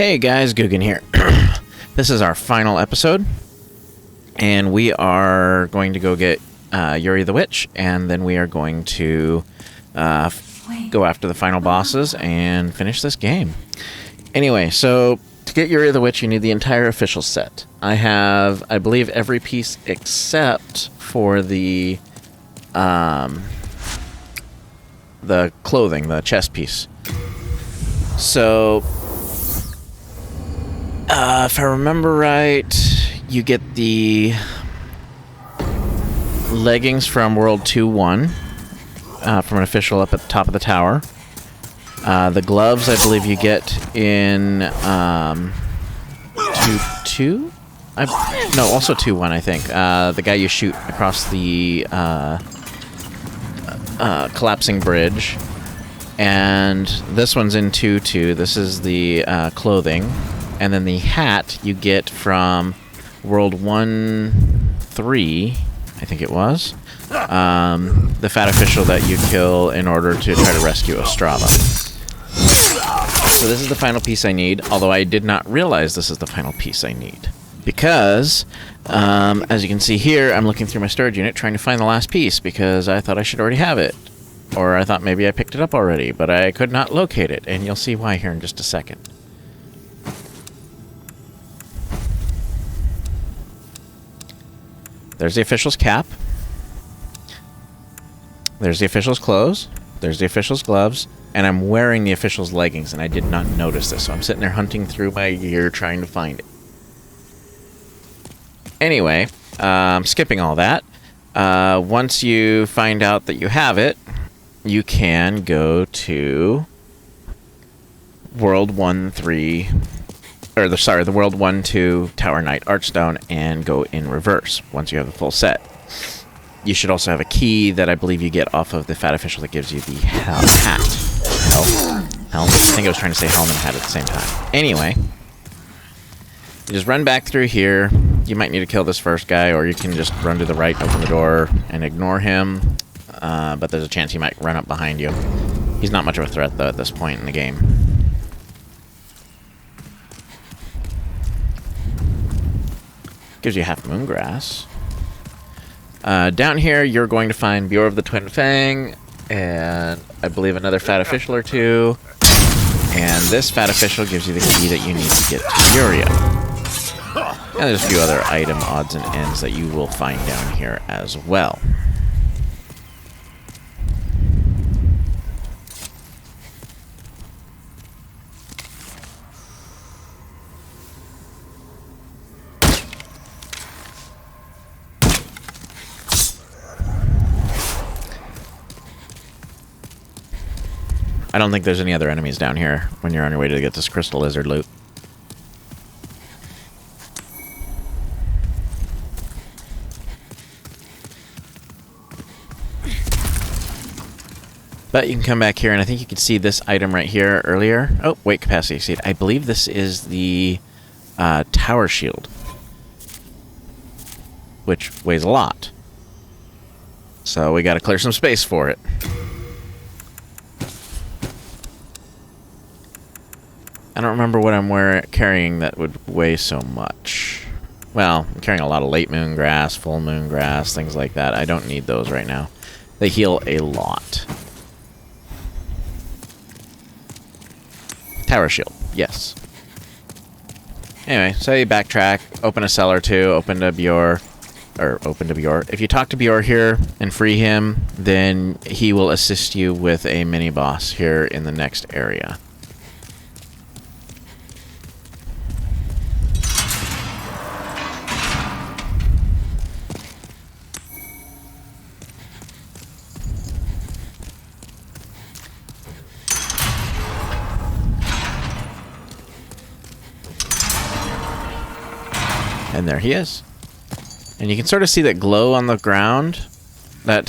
Hey guys, Guggen here. This is our final episode, and we are going to go get Yuri the Witch, and then we are going to go after the final bosses and finish this game. Anyway, so to get Yuri the Witch, you need the entire official set. I have, I believe, every piece except for the clothing, the chest piece. So, if I remember right, you get the leggings from World 2-1 from an official up at the top of the tower. The gloves, I believe, you get in 2-2? No, also 2-1, I think. The guy you shoot across the collapsing bridge. And this one's in 2-2. This is the clothing. And then the hat you get from World 1-3, I think it was. The fat official that you kill in order to try to rescue Ostrava. So this is the final piece I need, although I did not realize this is the final piece I need. Because, as you can see here, I'm looking through my storage unit trying to find the last piece because I thought I should already have it. Or I thought maybe I picked it up already, but I could not locate it, and you'll see why here in just a second. There's the official's cap. There's the official's clothes. There's the official's gloves. And I'm wearing the official's leggings, and I did not notice this, so I'm sitting there hunting through my gear trying to find it. Anyway, skipping all that, once you find out that you have it, you can go to World 1-3, or the World 1-2 Tower Knight Archstone and go in reverse once you have the full set. You should also have a key that I believe you get off of the fat official that gives you the hat. Helm? I think I was trying to say helm and hat at the same time. Anyway, you just run back through here. You might need to kill this first guy, or you can just run to the right, open the door, and ignore him. But there's a chance he might run up behind you. He's not much of a threat, though, at this point in the game. Gives you half moongrass. Down here, you're going to find Bureau of the Twin Fang, and I believe another fat official or two. And this fat official gives you the key that you need to get to Yuria. And there's a few other item odds and ends that you will find down here as well. I don't think there's any other enemies down here when you're on your way to get this crystal lizard loot. But you can come back here, and I think you can see this item right here earlier. Oh, weight capacity exceed. I believe this is the tower shield, which weighs a lot. So we got to clear some space for it. I don't remember what I'm carrying that would weigh so much. Well, I'm carrying a lot of late moon grass, full moon grass, things like that. I don't need those right now. They heal a lot. Tower shield, yes. Anyway, so you backtrack, open a cell or two, open to Bjor. If you talk to Bjor here and free him, then he will assist you with a mini-boss here in the next area. And there he is. And you can sort of see that glow on the ground. That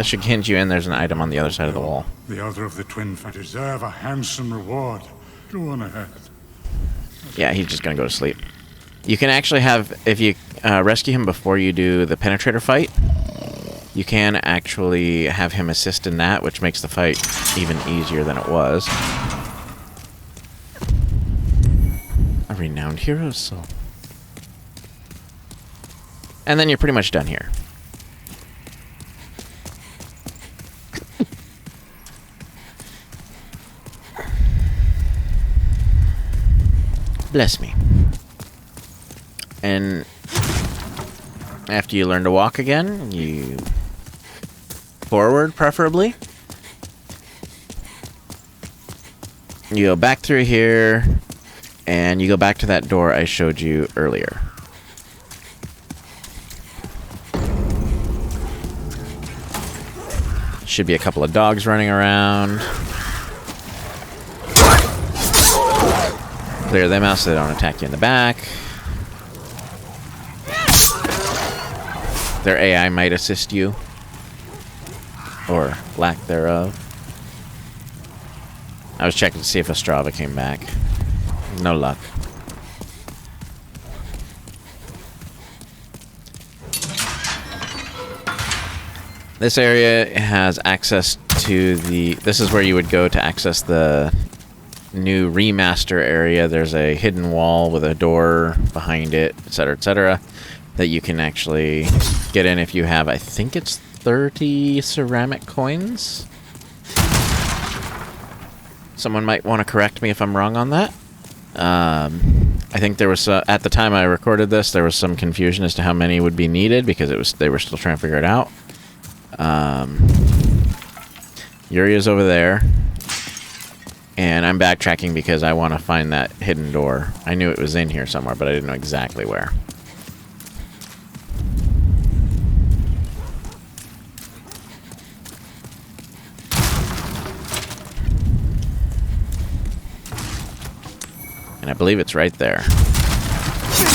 should hint you in there's an item on the other side of the wall. The other of the twin deserve a handsome reward. Go on ahead. Yeah, he's just gonna go to sleep. You can actually have, if you rescue him before you do the penetrator fight, you can actually have him assist in that, which makes the fight even easier than it was. renowned hero's soul. And then you're pretty much done here. Bless me. And after you learn to walk again, you forward, preferably. You go back through here, and you go back to that door I showed you earlier. Should be a couple of dogs running around. Clear them out so they don't attack you in the back. Their AI might assist you. Or lack thereof. I was checking to see if Ostrava came back. No luck. This area has access to the... This is where you would go to access the new Remaster area. There's a hidden wall with a door behind it, etc., that you can actually get in if you have, I think it's 30 ceramic coins. Someone might want to correct me if I'm wrong on that. I think there was, at the time I recorded this, there was some confusion as to how many would be needed because they were still trying to figure it out. Yuria's over there. And I'm backtracking because I want to find that hidden door. I knew it was in here somewhere, but I didn't know exactly where. And I believe it's right there.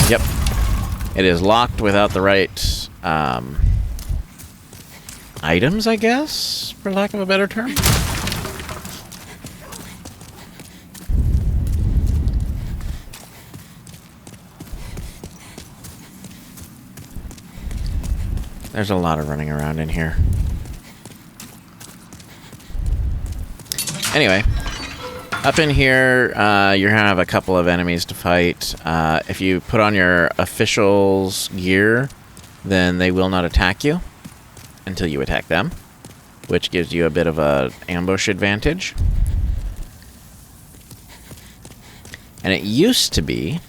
Yep. It is locked without the right items, I guess, for lack of a better term. There's a lot of running around in here. Anyway, up in here, you're gonna have a couple of enemies to fight. If you put on your official's gear, then they will not attack you until you attack them, which gives you a bit of an ambush advantage. And it used to be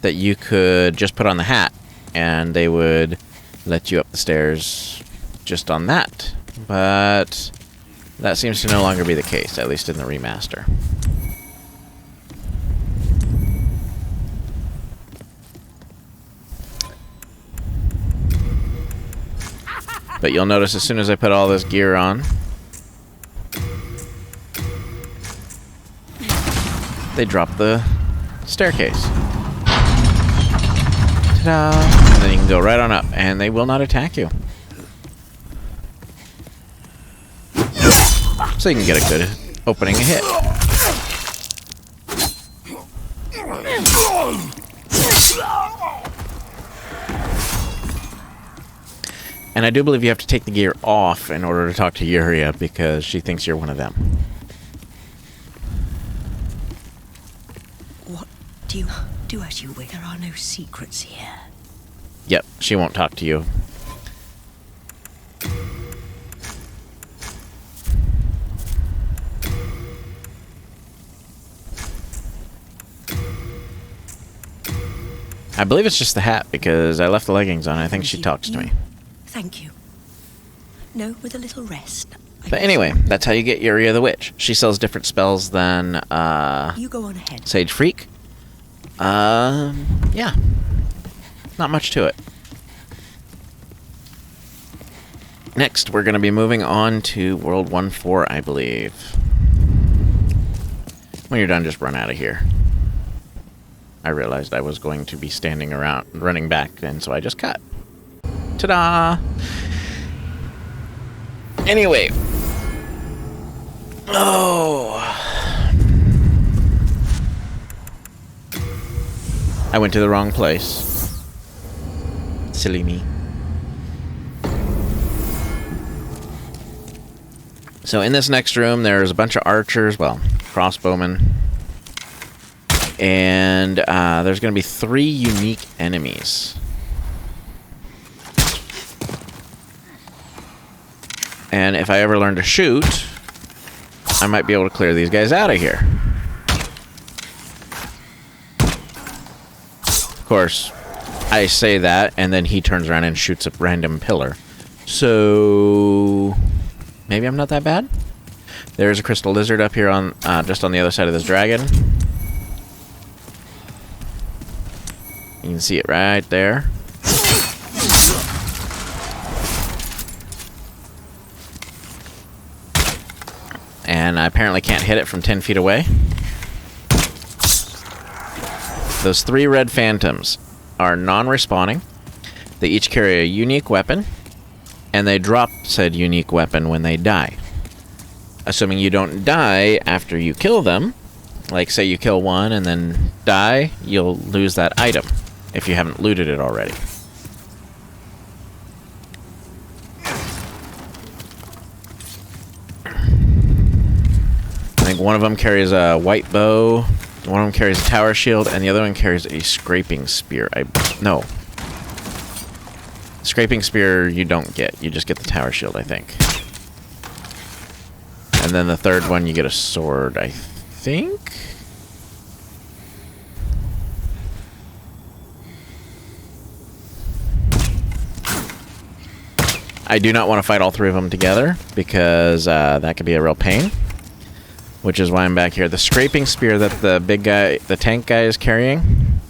that you could just put on the hat, and they would let you up the stairs just on that. But that seems to no longer be the case, at least in the remaster. But you'll notice as soon as I put all this gear on, they drop the staircase. Ta-da! And then you can go right on up, and they will not attack you. So you can get a good opening hit. And I do believe you have to take the gear off in order to talk to Yuria, because she thinks you're one of them. What do you do as you wish? There are no secrets here. Yep, she won't talk to you. I believe it's just the hat, because I left the leggings on. I think she talks to me. Thank you. No, with a little rest. But anyway, that's how you get Yuria the Witch. She sells different spells than You go on ahead. Sage Freak. Yeah. Not much to it. Next, we're going to be moving on to World 1-4, I believe. When you're done, just run out of here. I realized I was going to be standing around, running back, and so I just cut. Ta-da! Anyway. Oh. I went to the wrong place. Silly me. So in this next room, there's a bunch of archers, well, crossbowmen. And there's going to be 3 unique enemies. And if I ever learn to shoot, I might be able to clear these guys out of here. Of course, I say that, and then he turns around and shoots a random pillar. So maybe I'm not that bad. There's a crystal lizard up here on just on the other side of this dragon. You can see it right there. And I apparently can't hit it from 10 feet away. Those 3 red phantoms are non-respawning. They each carry a unique weapon, and they drop said unique weapon when they die. Assuming you don't die after you kill them, like say you kill one and then die, you'll lose that item if you haven't looted it already. I think one of them carries a white bow, one of them carries a tower shield, and the other one carries a scraping spear. No. Scraping spear you don't get. You just get the tower shield, I think. And then the third one you get a sword, I think? I do not want to fight all 3 of them together, because that could be a real pain. Which is why I'm back here. The scraping spear that the big guy, the tank guy is carrying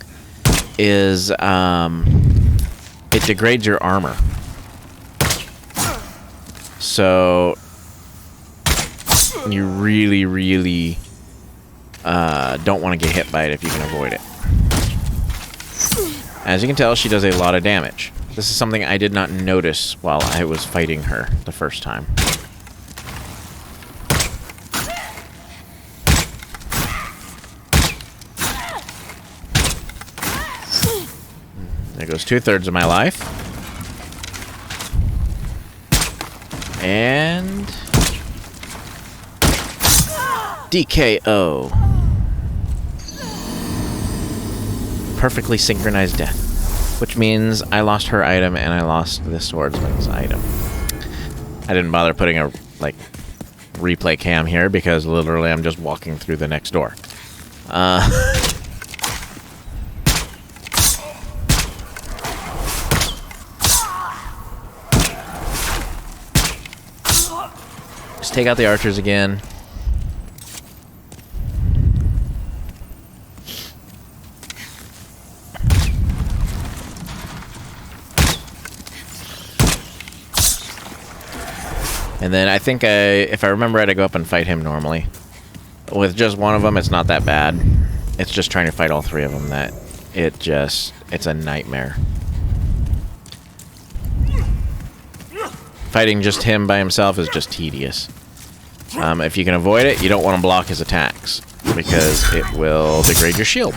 is, it degrades your armor. So, you really, really don't want to get hit by it if you can avoid it. As you can tell, she does a lot of damage. This is something I did not notice while I was fighting her the first time. There goes 2/3 of my life. And DKO. Perfectly synchronized death. Which means I lost her item and I lost the swordsman's item. I didn't bother putting a, like, replay cam here because literally I'm just walking through the next door. Just take out the archers again. And then I think if I remember right, I go up and fight him normally. With just one of them, it's not that bad. It's just trying to fight all 3 of them that it's a nightmare. Fighting just him by himself is just tedious. If you can avoid it, you don't want to block his attacks, because it will degrade your shield.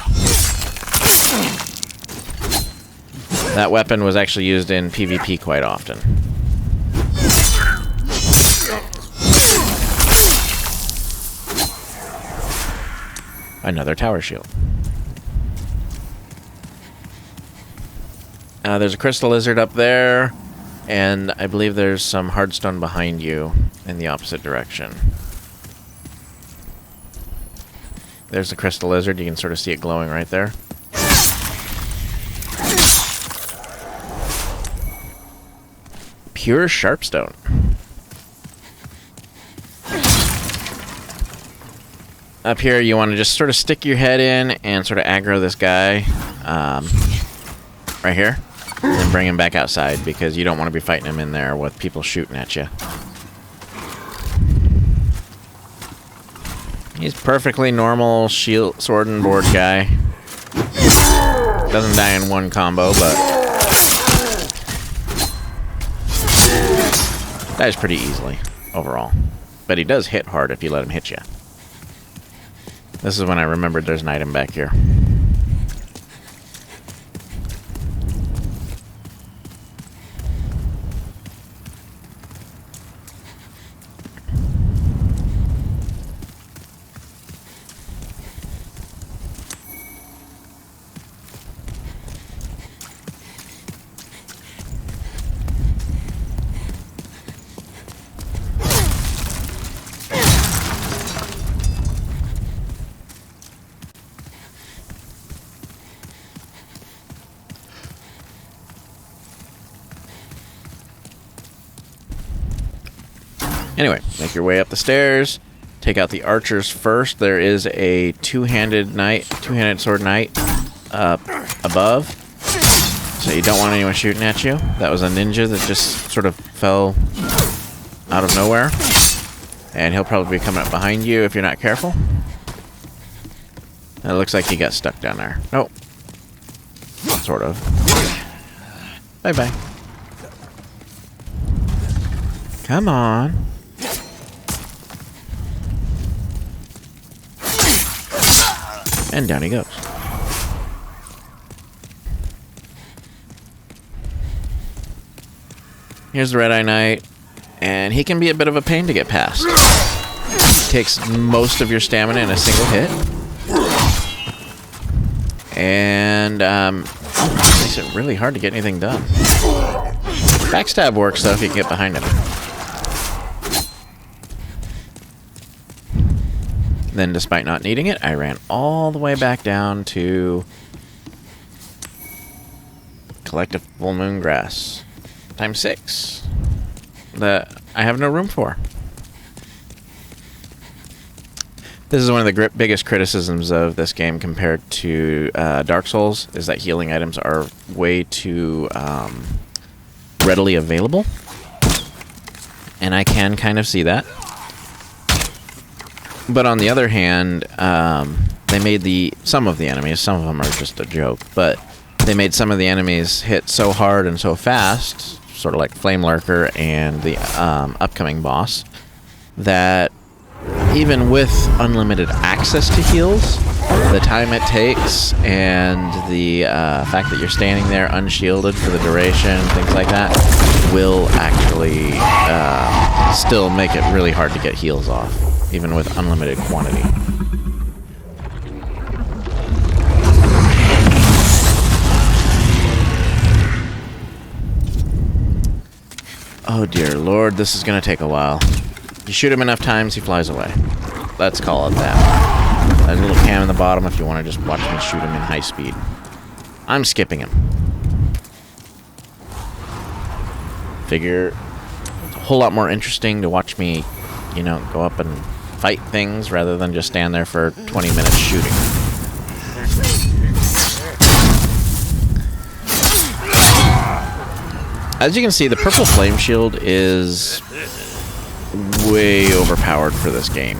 That weapon was actually used in PvP quite often. Another tower shield. There's a crystal lizard up there, and I believe there's some hardstone behind you in the opposite direction. There's the crystal lizard. You can sort of see it glowing right there. Pure sharpstone. Up here, you want to just sort of stick your head in and sort of aggro this guy right here, and then bring him back outside, because you don't want to be fighting him in there with people shooting at you. He's perfectly normal shield, sword and board guy. Doesn't die in one combo, but dies pretty easily overall. But he does hit hard if you let him hit you. This is when I remembered there's an item back here. Anyway, make your way up the stairs. Take out the archers first. There is a two-handed sword knight up above. So you don't want anyone shooting at you. That was a ninja that just sort of fell out of nowhere. And he'll probably be coming up behind you if you're not careful. It looks like he got stuck down there. Nope. Sort of. Bye-bye. Come on. And down he goes. Here's the Red-Eye Knight. And he can be a bit of a pain to get past. He takes most of your stamina in a single hit. And makes it really hard to get anything done. Backstab works, though, if you can get behind him. Then, despite not needing it, I ran all the way back down to collect a full moon grass. Times 6. That I have no room for. This is one of the biggest criticisms of this game compared to Dark Souls, is that healing items are way too readily available. And I can kind of see that. But on the other hand, they made some of the enemies, some of them are just a joke, but they made some of the enemies hit so hard and so fast, sort of like Flame Lurker and the upcoming boss, that even with unlimited access to heals, the time it takes and the fact that you're standing there unshielded for the duration, things like that, will actually still make it really hard to get heals off, even with unlimited quantity. Oh dear lord, this is gonna take a while. You shoot him enough times, he flies away. Let's call it that. There's a little cam in the bottom if you want to just watch me shoot him in high speed. I'm skipping him. Figure it's a whole lot more interesting to watch me, you know, go up and fight things rather than just stand there for 20 minutes shooting. As you can see, the purple flame shield is way overpowered for this game.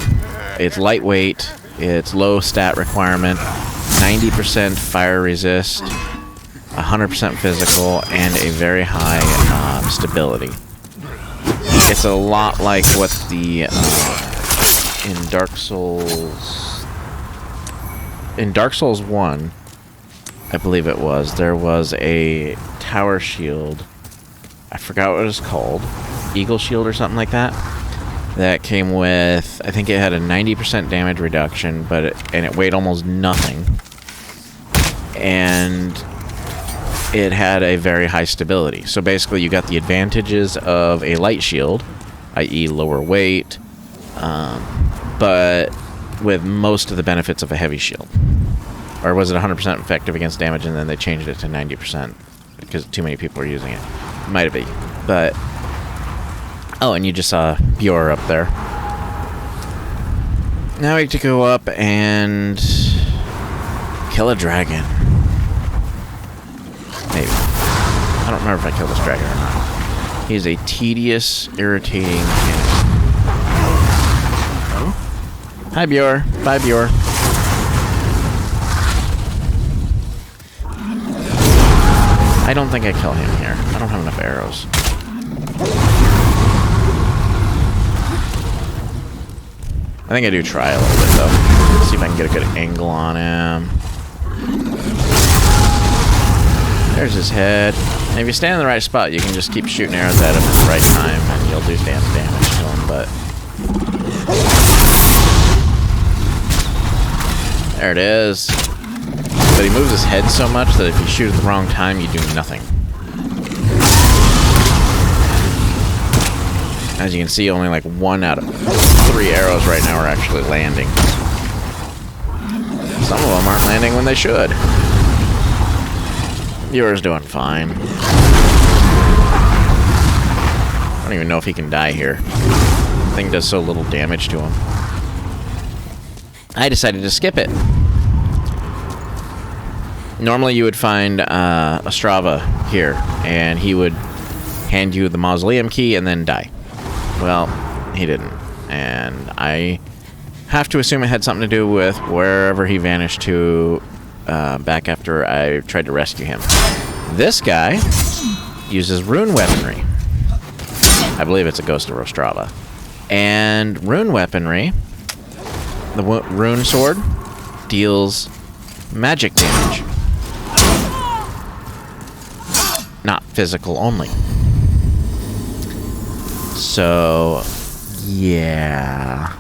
It's lightweight, it's low stat requirement, 90% fire resist, 100% physical, and a very high stability. It's a lot like what the in Dark Souls 1, I believe it was, there was a tower shield. I forgot what it was called. Eagle Shield or something like that. That came with, I think it had a 90% damage reduction, and it weighed almost nothing. And it had a very high stability. So basically you got the advantages of a light shield, i.e. lower weight, but with most of the benefits of a heavy shield. Or was it 100% effective against damage and then they changed it to 90% because too many people were using it? Might have been. But oh, and you just saw Bjor up there. Now we have to go up and kill a dragon. Maybe. I don't remember if I killed this dragon or not. He's a tedious, irritating enemy. Oh? Hi, Bjor. Bye, Bjor. I don't think I kill him here. I don't have enough arrows. I think I do try a little bit, though. Let's see if I can get a good angle on him. There's his head. And if you stand in the right spot, you can just keep shooting arrows at him at the right time, and you'll do damage to him, but... There it is. But he moves his head so much that if you shoot at the wrong time, you do nothing. As you can see, only like 1 out of 3 arrows right now are actually landing. Some of them aren't landing when they should. Yours doing fine. I don't even know if he can die here. I thing does so little damage to him. I decided to skip it. Normally you would find Ostrava here, and he would hand you the mausoleum key and then die. Well, he didn't. And I have to assume it had something to do with wherever he vanished to back after I tried to rescue him. This guy uses rune weaponry. I believe it's a ghost of Ostrava. And rune weaponry, the rune sword, deals magic damage. Not physical only. So, yeah.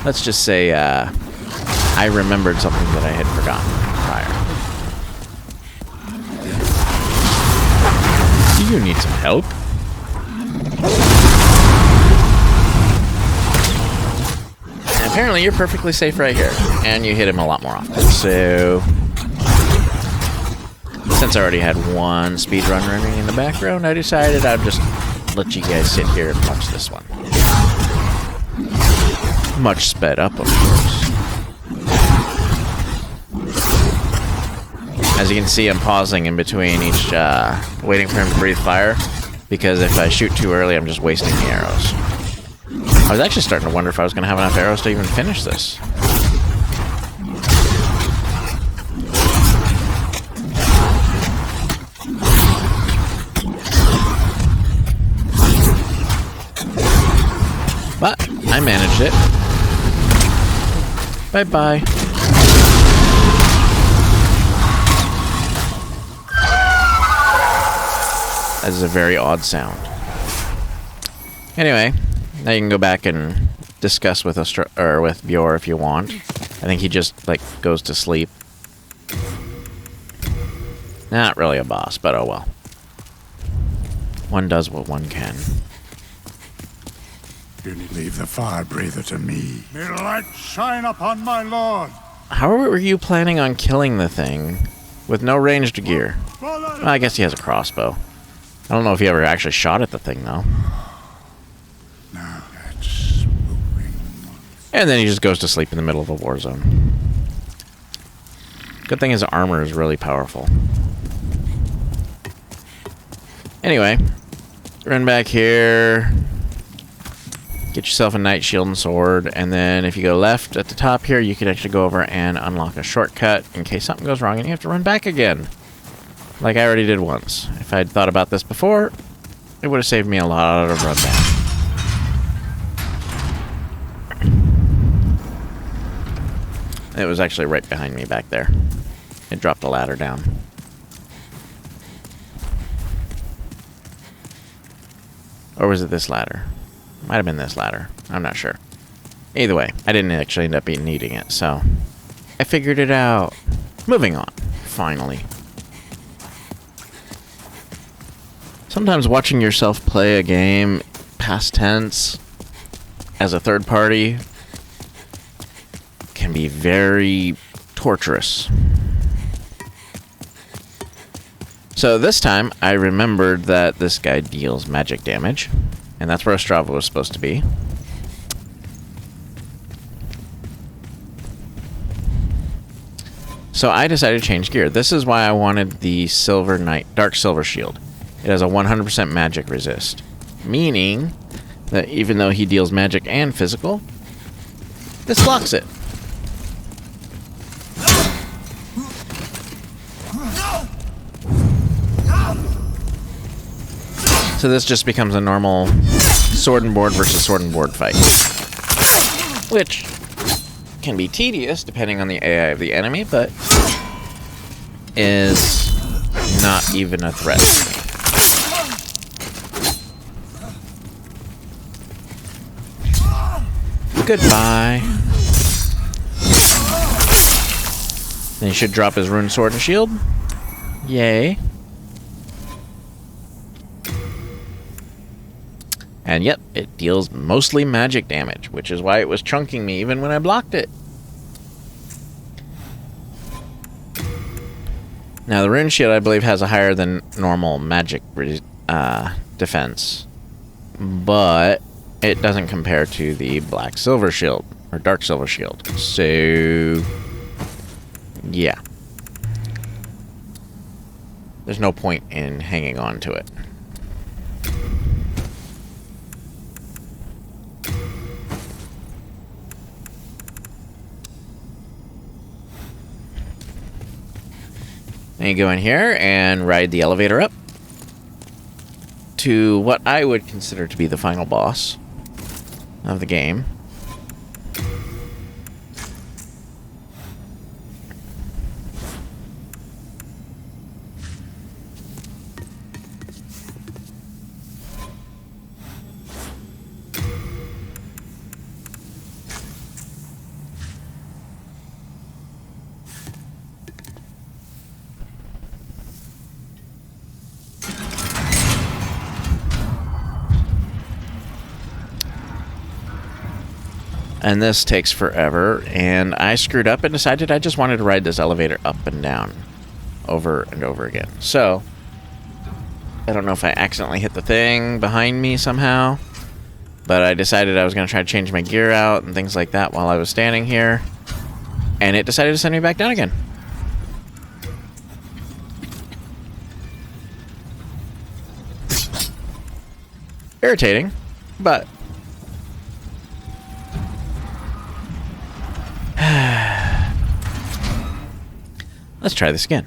Let's just say, I remembered something that I had forgotten prior. Do you need some help? And apparently you're perfectly safe right here. And you hit him a lot more often. So, since I already had one speedrun running in the background, I decided I'd just let you guys sit here and watch this one. Much sped up, of course. As you can see, I'm pausing in between each, waiting for him to breathe fire, because if I shoot too early, I'm just wasting the arrows. I was actually starting to wonder if I was going to have enough arrows to even finish this. But I managed it. Bye-bye. That is a very odd sound. Anyway, now you can go back and discuss with with Bjor if you want. I think he just, like, goes to sleep. Not really a boss, but oh well. One does what one can. Leave the fire breather to me. May light shine upon my lord. How were you planning on killing the thing with no ranged gear? Well, I guess he has a crossbow. I don't know if he ever actually shot at the thing, though. Now that's moving. And then he just goes to sleep in the middle of a war zone. Good thing his armor is really powerful. Anyway, run back here. Get yourself a knight shield and sword, and then if you go left at the top here, you can actually go over and unlock a shortcut in case something goes wrong and you have to run back again. Like I already did once. If I'd thought about this before, it would have saved me a lot of run back. It was actually right behind me back there. It dropped a ladder down. Or was it this ladder? Might have been this ladder. I'm not sure. Either way, I didn't actually end up needing it, so I figured it out. Moving on, finally. Sometimes watching yourself play a game, past tense, as a third party, can be very torturous. So this time, I remembered that this guy deals magic damage. And that's where Ostrava was supposed to be. So I decided to change gear. This is why I wanted the Silver Knight, Dark Silver Shield. It has a 100% magic resist. Meaning that even though he deals magic and physical, this blocks it. So this just becomes a normal sword and board versus sword and board fight. Which can be tedious depending on the AI of the enemy, but is not even a threat. Goodbye. Then he should drop his rune sword and shield. Yay. And yep, it deals mostly magic damage, which is why it was chunking me even when I blocked it. Now, the rune shield, I believe, has a higher than normal magic defense, but it doesn't compare to the black silver shield, or dark silver shield. So, yeah. There's no point in hanging on to it. And you go in here and ride the elevator up to what I would consider to be the final boss of the game. And this takes forever, and I screwed up and decided I just wanted to ride this elevator up and down over and over again. So, I don't know if I accidentally hit the thing behind me somehow, but I decided I was going to try to change my gear out and things like that while I was standing here, and it decided to send me back down again. Irritating, but let's try this again.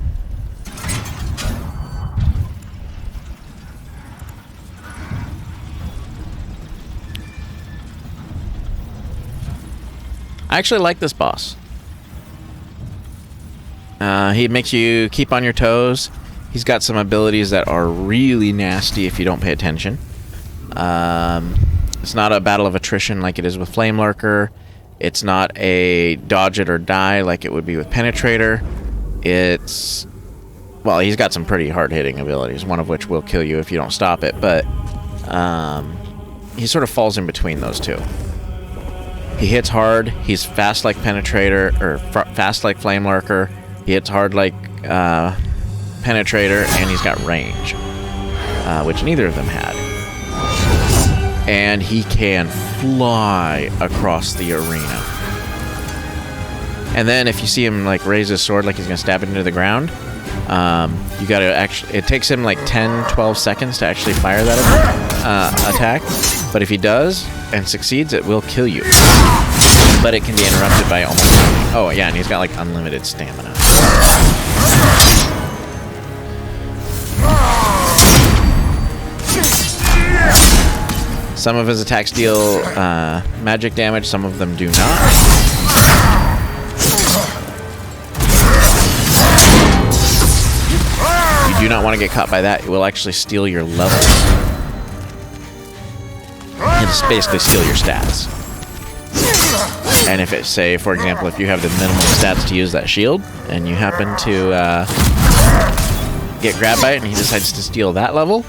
I actually like this boss. He makes you keep on your toes. He's got some abilities that are really nasty if you don't pay attention. It's not a battle of attrition like it is with Flame Lurker. It's not a dodge it or die like it would be with Penetrator. It's... well, he's got some pretty hard-hitting abilities, one of which will kill you if you don't stop it, but he sort of falls in between those two. He hits hard, he's fast like Penetrator, or fast like Flame Lurker. He hits hard like Penetrator, and he's got range, which neither of them had. And he can fly across the arena. And then if you see him like raise his sword like he's gonna stab it into the ground, you gotta actually, it takes him like 10-12 seconds to actually fire that attack, but if he does and succeeds, it will kill you, but it can be interrupted by almost, oh yeah, and he's got like unlimited stamina. Some of his attacks deal magic damage, some of them do not. You do not want to get caught by that. It will actually steal your levels. It'll basically steal your stats. And if it, say, for example, if you have the minimum stats to use that shield, and you happen to get grabbed by it, and he decides to steal that level,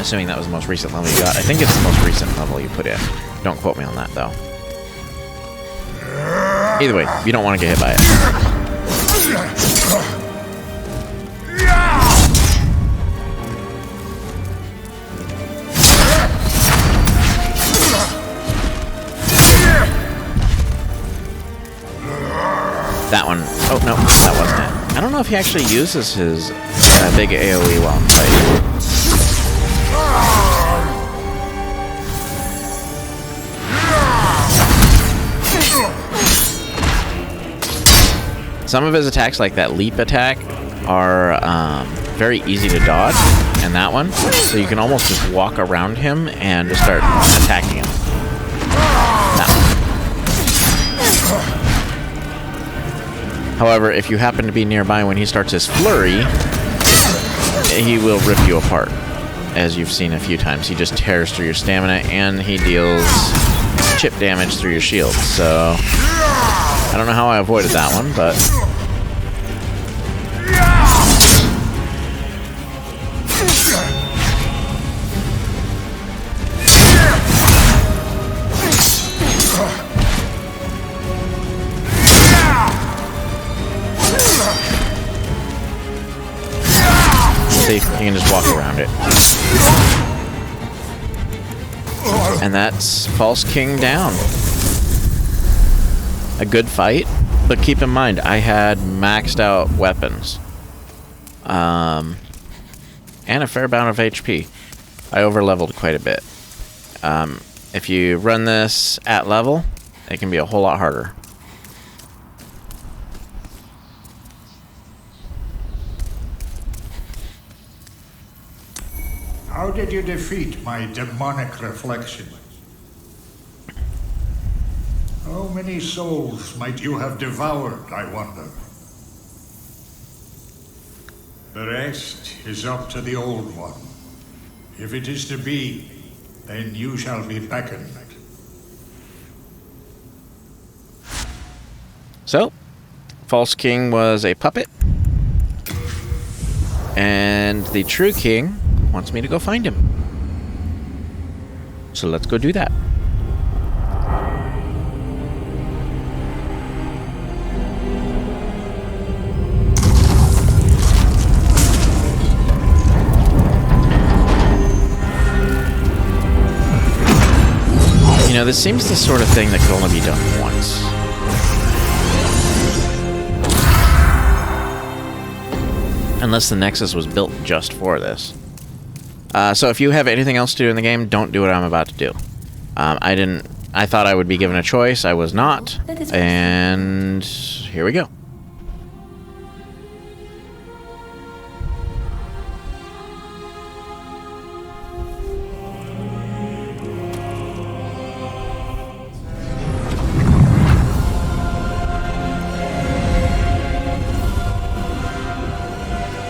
assuming that was the most recent level you got. I think it's the most recent level you put in. Don't quote me on that, though. Either way, you don't want to get hit by it. That one. Oh, no, that wasn't it. I don't know if he actually uses his big AoE while fighting. Some of his attacks, like that leap attack, are very easy to dodge, and that one, so you can almost just walk around him and just start attacking him. That one. However, if you happen to be nearby when he starts his flurry, he will rip you apart, as you've seen a few times. He just tears through your stamina, and he deals chip damage through your shield, so I don't know how I avoided that one, but See, you can just walk around it. And that's False King down. A good fight, but keep in mind, I had maxed out weapons. And a fair amount of HP. I over-leveled quite a bit. If you run this at level, it can be a whole lot harder. How did you defeat my demonic reflection? How many souls might you have devoured, I wonder? The rest is up to the Old One. If it is to be, then you shall be beckoned. So, False King was a puppet. And the true king wants me to go find him. So let's go do that. You know, this seems the sort of thing that could only be done once. Unless the Nexus was built just for this. So if you have anything else to do in the game, don't do what I'm about to do. I thought I would be given a choice. I was not. And here we go.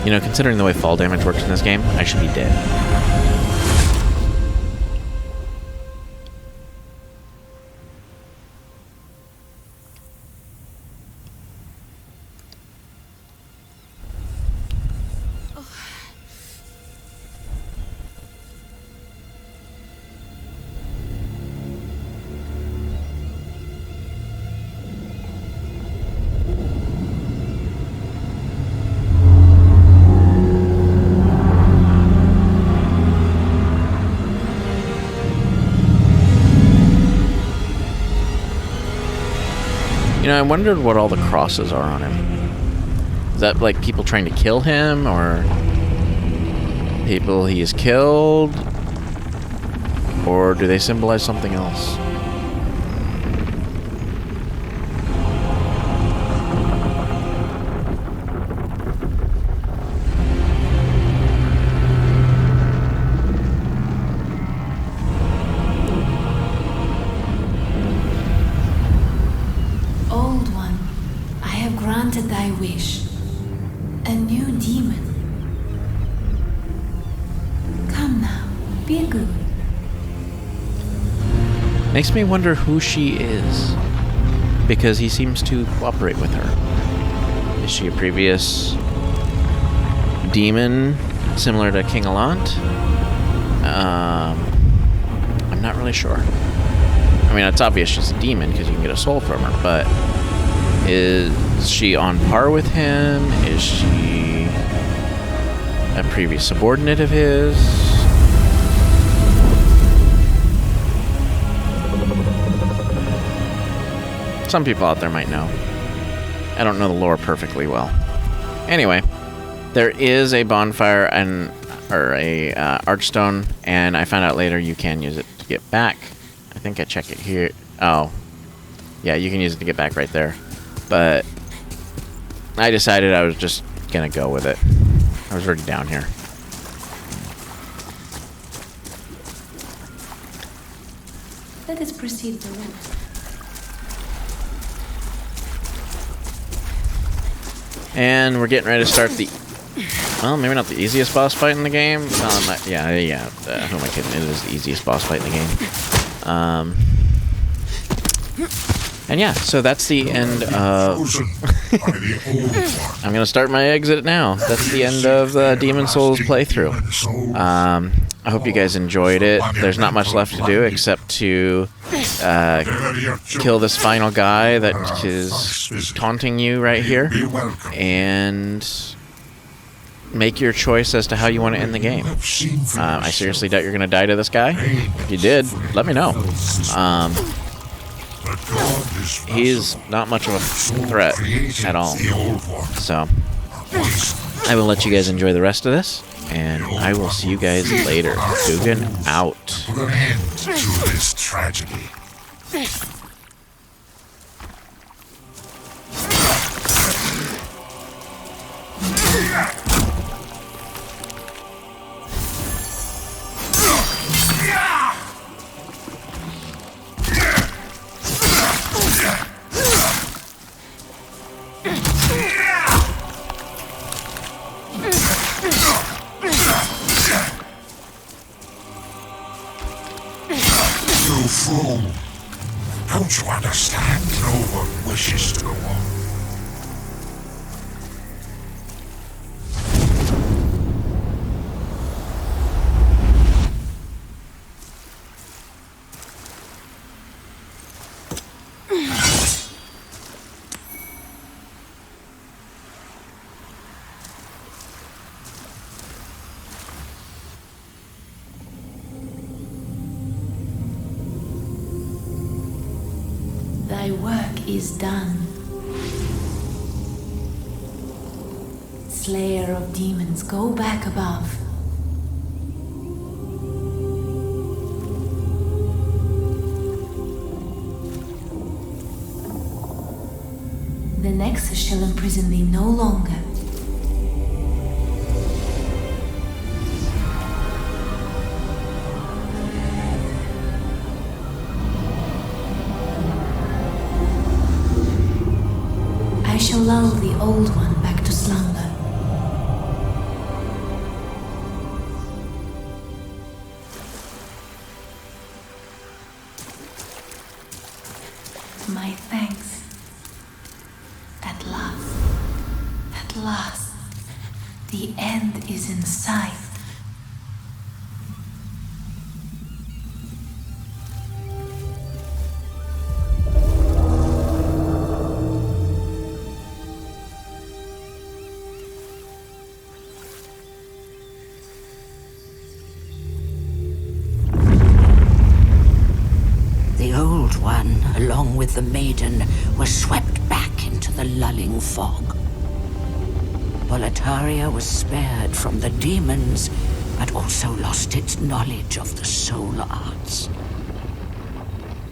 You know, considering the way fall damage works in this game, I should be dead. You know, I wondered what all the crosses are on him. Is that like people trying to kill him, or people he has killed? Or do they symbolize something else? Thy wish. A new demon. Come now, be good. Makes me wonder who she is, because he seems to cooperate with her. Is she a previous demon similar to King Alant? I'm not really sure. I mean, it's obvious she's a demon because you can get a soul from her, but is she on par with him? Is she a previous subordinate of his? Some people out there might know. I don't know the lore perfectly well. Anyway, there is a bonfire or a archstone, and I found out later you can use it to get back. I think I check it here. Oh, yeah, you can use it to get back right there. But I decided I was just gonna go with it. I was already down here. Let us proceed to it. And we're getting ready to start the... Well, maybe not the easiest boss fight in the game. Yeah. Who am I kidding? It is the easiest boss fight in the game. And yeah, so that's the end of... I'm going to start my exit now. That's the end of the Demon Souls playthrough. I hope you guys enjoyed it. There's not much left to do except to kill this final guy that is taunting you right here. And make your choice as to how you want to end the game. I seriously doubt you're going to die to this guy. If you did, let me know. He's not much of a threat at all. So, I will let you guys enjoy the rest of this, and I will see you guys later. Dugan out. Put an end to this tragedy. You fool! Don't you understand? No one wishes to go on. Thy work is done. Slayer of demons, go back above. The Nexus shall imprison thee no longer. I shall lull the old one back to slumber. My thanks. At last, the end is in sight. The Old One, along with the maiden, were swept back into the lulling fog. BOLETARIA was spared from the demons, but also lost its knowledge of the soul arts.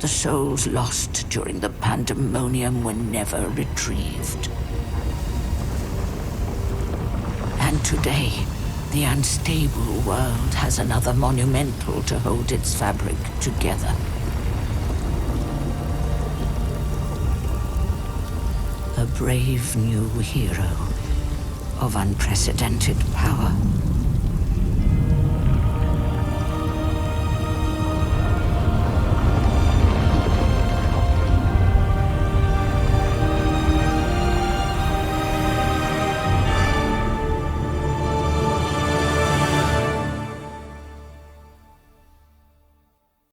The souls lost during the pandemonium were never retrieved. And today, the unstable world has another monumental to hold its fabric together. A brave new hero of unprecedented power.